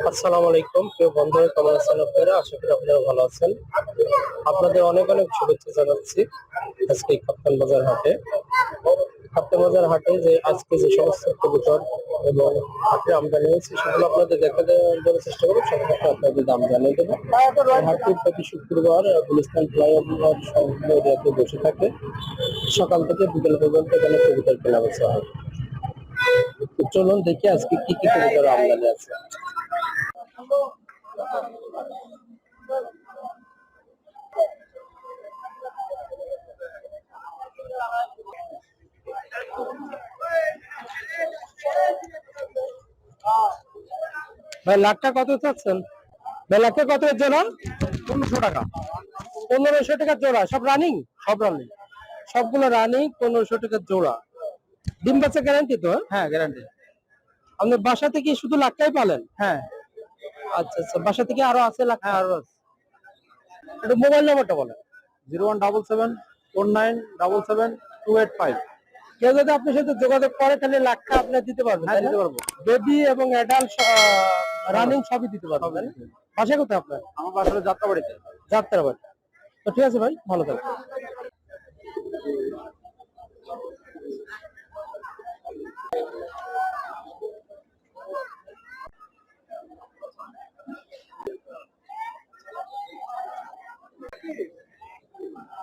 আসসালামু আলাইকুম প্রিয় বন্ধুরা, কেমন আছেন আপনারা? আশা করি আপনারা ভালো আছেন। আপনাদের অনেক অনেক শুভেচ্ছা জানাচ্ছি আজকে এই কাপ্তান বাজার হাটে। কাপ্তান বাজার হাটে যে আজকে যে সমস্ত কবুতর এবং হাটে আমদানি হয়েছে সেগুলো আপনাদের দেওয়ার চেষ্টা করবো, সাথে সাথে আপনাদের দাম জানিয়ে দেবো। এই হাটটি প্রতি শুক্রবার গুলিস্তান ফ্লাইওভার সংলগ্ন এরিয়াতে বসে থাকে। সকাল থেকে বিকেল পর্যন্ত এখানে কবুতর কেনা বেচা হয়। তো চলুন দেখি আজকে কি কি কবুতর আমদানি আছে। ভাই লাখটা কত চাচ্ছেন? ভাই লাখটা কত জোড়া? 1500 টাকা। 1500 টাকা জোড়া। সব রানিং? সব রানলি। সবগুলো রানিং, 1500 টাকা জোড়া। ডিম বাচ্চা গ্যারান্টি তো? হ্যাঁ, গ্যারান্টি। আপনি বাসা থেকে শুধু লাখটাই পালেন? হ্যাঁ। আচ্ছা আচ্ছা, বাসা থেকে আরো আছে লাখ? হ্যাঁ, আরো আছে। একটু মোবাইল নাম্বারটা বলেন। 01774977285। কেউ যদি আপনার সাথে যোগাযোগ করে তাহলে লাখটা আপনি দিতে পারবেন? হ্যাঁ, দিতে পারবো। বেবি এবং অ্যাডাল্ট রানিং সবই দিতে পারবেন। বাসা কোথায় আপনার? আমার বাসা হলো যাত্রাবাড়িতে। যাত্রাবাড়ি। তো ঠিক আছে ভাই, ভালো থাকবেন।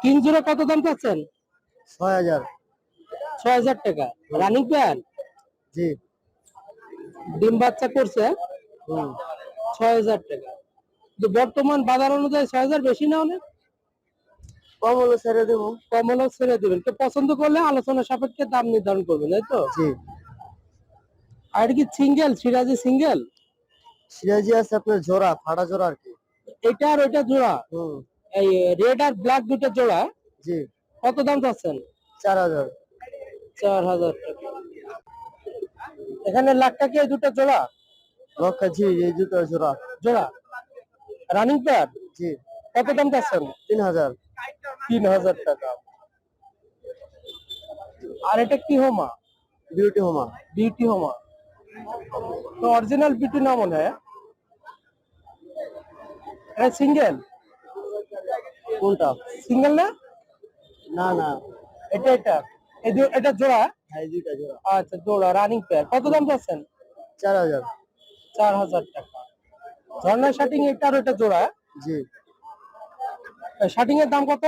তিন জোড়া কত দাম চাচ্ছেন? 6000। 6000 টাকা। Running pant? জি। ডিম বাচ্চা করছে? 6000 টাকা। তো বর্তমান বাজার অনুযায়ী 6000 বেশি না অনেক? কম হলো ছেড়ে দেবো। কম হলেও ছেড়ে দিবেন। তো পছন্দ করলে আলোচনা সাপেক্ষে দাম নির্ধারণ করবেন, তাই তো? জি। আর এটা কি সিঙ্গেল, সিরাজি সিঙ্গেল? সিরাজি আছে আপনার জোড়া, ফাটা জোড়া আর কি। এটা আর ওইটা জোড়া? এই রেড আর ব্ল্যাক দুটো জোড়া? জি। কত দাম চাচ্ছেন? 4000। 4000 টাকা। এখানে লাখটা কি এই দুটো জোড়া? লক্কা। জি, এই দুটো জোড়া। জোড়া রানিং পেয়ার? জি। কত দাম চাচ্ছেন? 3000। 3000 টাকা। আর এটা কি হোমা? বিউটি হোমা। বিউটি হোমা। তো অরিজিনাল বিউটি না মনে হয়? এটা সিঙ্গেল? কোনটা? সিঙ্গেল না? না না, এটা এটা এটা জোড়া? হ্যাঁ, এই দুইটা জোড়া। আচ্ছা, জোড়া রানিং পেয়ার। কত দাম চাচ্ছেন? 4000। 4000 টাকা। ঝর্ণা শার্টিং এটা আর ওটা জোড়া? জি। শার্টিং এর দাম কত?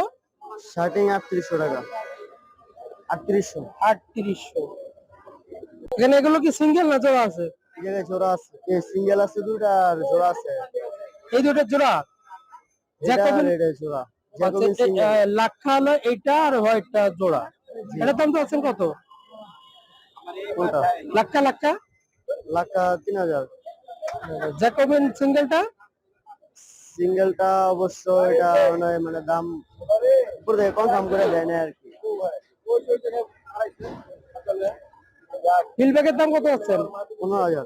শার্টিং 3800 টাকা। 3800। 3800। এখানে এগুলো কি সিঙ্গেল না জোড়া আছে? এই জায়গায় জোড়া আছে, সিঙ্গেল আছে দুইটা আর জোড়া আছে। এই দুটো জোড়া? এটা আর এটা জোড়া। Jacobin single. লাক্ষা হলো এইটা আর হোয়াইটটা জোড়া। এটার দাম তো আছেন কত? কোনটা? লাক্ষা লাক্ষা? লাখা 3000। জ্যাকোবিন সিঙ্গেলটা? সিঙ্গেলটা অবশ্য এটা মানে দাম উপর থেকে কনফার্ম করে দেয় না আর কি। ফিলব্যাগের দাম কত আছেন? 15000।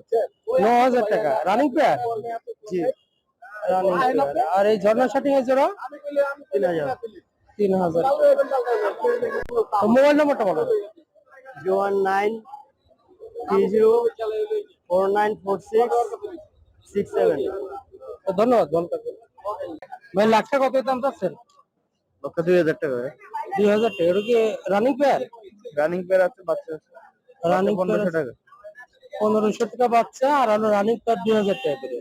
9000 টাকা। Running pair? জি। Running pair. আর এই ঝর্ণা শার্টিং এর জোড়া? 3000। 3000। মোবাইল নাম্বারটা বলো। 01930494667। ধন্যবাদ, ভালো থাকবেন ভাই। লাখটা কত দাম চাচ্ছেন? লক্ষ 2000 টাকা। 2000 টাকা। এটা কি রানিং পেয়ার? রানিং পেয়ার আছে, বাচ্চা আছে। রানিং 1500 টাকা। 1500 টাকা বাচ্চা, আর হলো রানিং পেয়ার 2000 টাকা করে।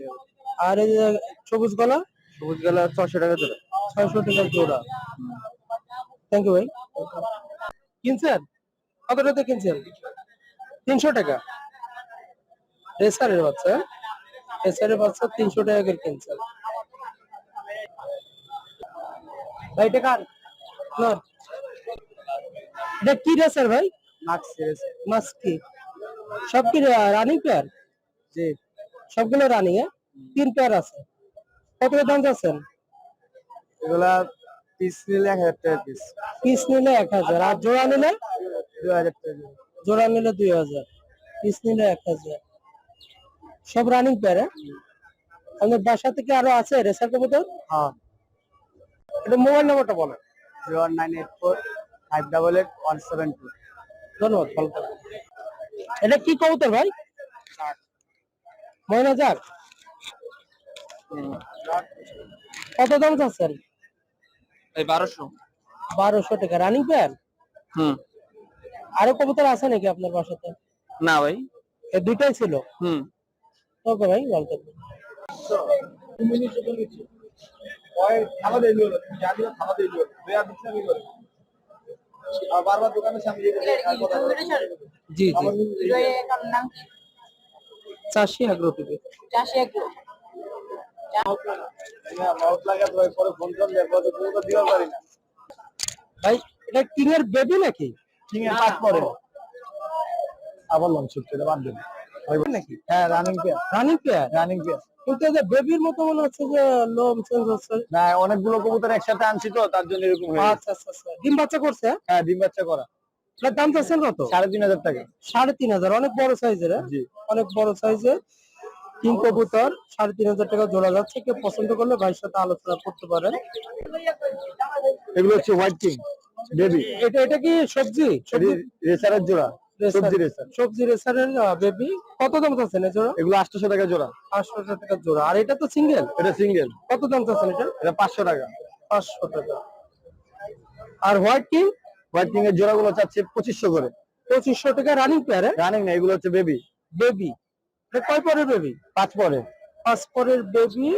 আর এই যে সবুজ গলা? সবুজ গেলা 600 টাকা জোড়া। 600 টাকা জোড়া। থ্যাংক ইউ ভাই। কিনছেন? কত টাকা কিনছেন? 300 টাকা। রেসারের বাচ্চা? রেসারের বাচ্চা 300 টাকা করে কিনছেন ভাই। এটা কার? না, এটা কি রেসার ভাই? মাক্স রেসার। মাস্কি। সব কি রানিং পেয়ার? জি। সবগুলো রানিং? 3 পেয়ার আছে। কত দাম যাচ্ছেন? এগুলা পিস নিলে 1000 টাকা পিস। পিস নিলে 1000, আর জোড়া নিলে 2000 টাকা। জোড়া নিলে 2000, পিস নিলে 1000। সব রানিং পেয়ার? আমাদের বাসা থেকে আরো আছে রেসার কবুতর? হ্যাঁ। এটা মোবাইল নাম্বারটা বলেন। 09845888172। ধন্যবাদ, ভালো থাকবেন। এটা কি কবুতর ভাই? ময়না যাক? কত দাম চাচ্ছেন? এই 1200। 1200 টাকা রানিং পেয়ার। হুম। আরো কবুতর আছে নাকি আপনার বাসাতে? না ভাই। এই দুইটাই ছিল। হুম। ওকে ভাই, ভালো থাকবেন। জি জি, চাষি আগ্রো থেকে। ভাই এটা কিং এর বেবি নাকি? কিং এর পাঁচ পরে। আবার লং শুট এটা বাদ দেন। নাকি? হ্যাঁ, running pair. Running pair. Running pair. কিন্তু এই যে বেবির মতো মনে হচ্ছে যে লোম চেঞ্জ হচ্ছে। না, অনেকগুলো কবুতর একসাথে আনছি তো তার জন্য এরকম হয়ে গেছে। আচ্ছা আচ্ছা আচ্ছা, ডিম বাচ্চা করছে? হ্যাঁ, ডিম বাচ্চা করা। এটার দাম চাচ্ছেন কত? 3500 টাকা। 3500, অনেক বড় সাইজের। জি। অনেক বড় সাইজের কিং কবুতর 3500 টাকা জোড়া যাচ্ছে। কেউ পছন্দ করলে ভাইয়ের সাথে আলোচনা করতে পারেন। এগুলো হচ্ছে হোয়াইট কিং বেবি। এটা এটা কি সবজি? রেসারের জোড়া। সবজি রেসার। সবজি রেসারের বেবি। কত দাম চাচ্ছেন এই জোড়া? এগুলো 800 টাকা জোড়া। 800 টাকা জোড়া। আর এটা তো সিঙ্গেল? এটা সিঙ্গেল। কত দাম চাচ্ছেন এটা? এটা 500 টাকা। 500 টাকা। আর হোয়াইট কিং? হোয়াইট কিং এর জোড়াগুলো চাচ্ছে 2500 করে। 2500 টাকা রানিং পেয়ার। রানিং না, এগুলো হচ্ছে বেবি। বেবি। এটা কয় পরের বেবি? 5 পরে। 5 পরের বেবি।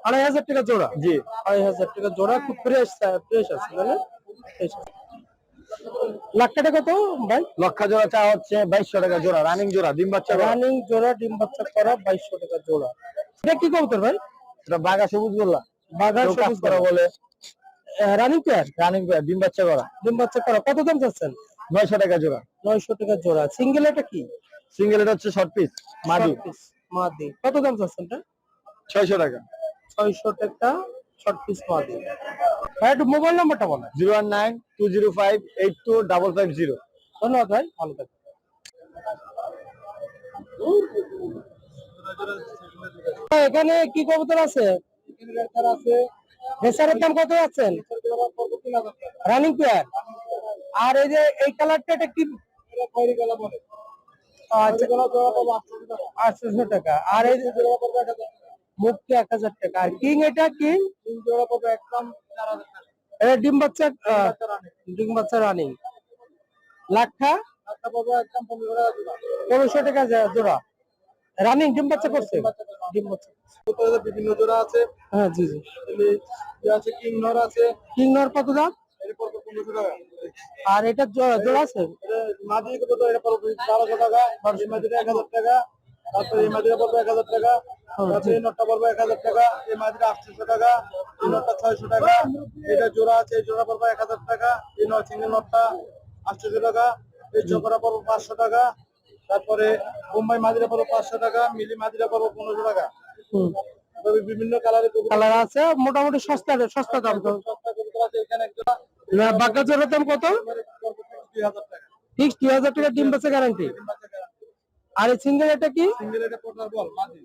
2500 টাকা জোড়া। জি। 2500 টাকা জোড়া। খুব ফ্রেশ ফ্রেশ আছে মানে। লাখ টাকা কত ভাই? লক্ষা জোড়া চা হচ্ছে 2200 টাকা জোড়া। রানিং জোড়া, ডিম বাচ্চা করা। রানিং জোড়া, ডিম বাচ্চা করা, 2200 টাকা জোড়া। এটা কি কবুতর ভাই? এটা বাঘা সবুজ গোল্লা। বাঘা কেউ কাজ সবুজ করা বলে। Running pair. রানিং পেয়ার, ডিম বাচ্চা করা। ডিম বাচ্চা করা। কত দাম চাচ্ছেন? 900 টাকা জোড়া। 900 টাকা জোড়া। সিঙ্গেল এটা কি? সিঙ্গেল এটা হচ্ছে শর্ট পিস মাদি। Short piece, মাদি। কত দাম চাচ্ছেন এটা? 600 টাকা। 600 টাকা শর্ট পিস মাদি। ভাই একটু মোবাইল নাম্বারটা বলেন। 01920582550। ধন্যবাদ ভাই, ভালো থাকবেন। এখানে কি কবুতর আছে? রেসারের দাম কত যাচ্ছেন? Running pair. আর এই যে এই কালারটা এটা কি? আচ্ছা, 800 টাকা। আর এই যে মুক্তি 1000 টাকা। আর কিং এটা কিং? এটা ডিম বাচ্চা, ডিম বাচ্চা রানিং। লাখা 1500 টাকা জোড়া। রানিং ডিম বাচ্চা করছে? ডিম বাচ্চা বিভিন্ন জোড়া আছে। হ্যাঁ জি জি। আছে কিং নর আছে। কিং নর কত দাম? এর পর 1500 টাকা। আর এটা জোড়া আছে? মাদি কত? এটা পর 1200 টাকা। এই মাদিটা 1000 টাকা। তারপরে এই মাদিটা পড়বে 1000 টাকা। তারপরে এই নটটা পড়বে 1000 টাকা। এই মাদিটা 800 টাকা। এই নটটা 600 টাকা। এটা জোড়া আছে, এই জোড়া পড়বে 1000 টাকা। এই নট সিঙ্গেল নটটা 800 টাকা। এই চকরা পড়বে 500 টাকা। তারপরে বোম্বাই মাদিরা পড়বে 500 টাকা। মিলি মাদিরা পড়বে 1500 টাকা। তবে বিভিন্ন কালারের কালার আছে, মোটামুটি সস্তা সস্তা দাম তো। সস্তা কবুতর আছে। এখানে একটা বাঘা জোড়ার দাম কত? 2000 টাকা। ফিক্স 2000 টাকা ডিম বাচ্চা গ্যারান্টি। আর এই সিঙ্গেল এটা কি? সিঙ্গেল এটা পোটার বল মাদি।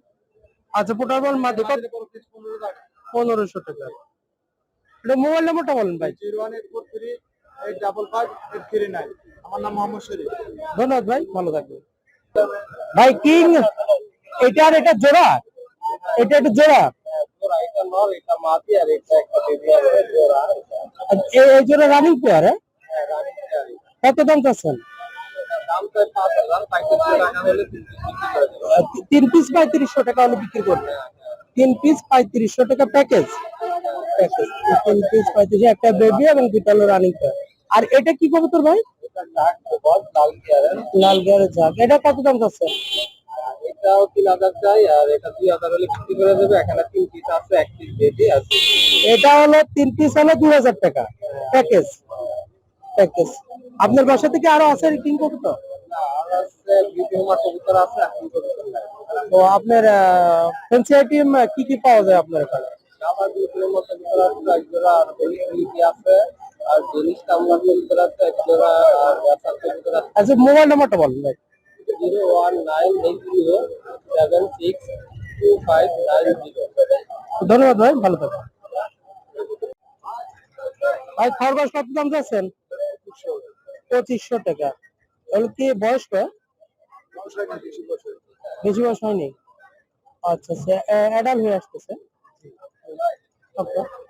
আচ্ছা, পোটার বল মাদি কত? 1500 টাকা। 1500 টাকা। এটা মোবাইল নাম্বারটা বলেন ভাই। 01843855839। আমার নাম মোহাম্মদ শরীফ। ধন্যবাদ ভাই, ভালো থাকবেন। ভাই কিং এটা আর এটা জোড়া? এটা একটা জোড়া? এটা নর, এটা মাদি, আর এটা একটা বেবি আছে জোড়া। এই জোড়া রানিং পেয়ার। কত দাম চাচ্ছেন? দাম তো 5000, 3500 টাকা হলে 3 পিস 3500 টাকা হলে বিক্রি করবে। 3 পিস 3500 টাকা প্যাকেজ। 3 পিস 3500, একটা বেবি এবং দুটো হলো রানিং পেয়ার। আর এটা কি কবুতর ভাই? এটা ডাক বল লাল গিয়ারের। লাল গিয়ারের ঝাঁক। এটা কত দাম চাচ্ছে? এটাও 3000 চাই, আর এটা 2000 হলে বিক্রি করে দেবে। এখানে 3 পিস আছে, 1 পিস বেবি আছে। এটা হলো 3 পিস হলো 2000 টাকা প্যাকেজ। প্যাকেজ। আপনার বাসা থেকে আরো আছে কিং কবুতর? না, আর আছে বিভিন্ন কবুতর আছে, এখন কবুতর নাই। তো আপনার ফ্যান্সি আইটেম কি কি পাওয়া যায় আপনার এখানে? আমার বিভিন্ন মতো কবুতর আছে, এক জোড়া আর বেবি আছে, আর জিনিস কামলা কবুতর আছে এক জোড়া, আর রাসার কবুতর আছে। আচ্ছা, মোবাইল নাম্বারটা বলেন ভাই। 01980762590। ধন্যবাদ ভাই, ভালো থাকবেন। ভাই খরগোশ কত দাম যাচ্ছেন? 2500 টাকা। তাহলে কি বয়স্ক? বেশি বয়স হয়নি। আচ্ছা আচ্ছা, অ্যাডাল্ট হয়ে আসতেছে। আচ্ছা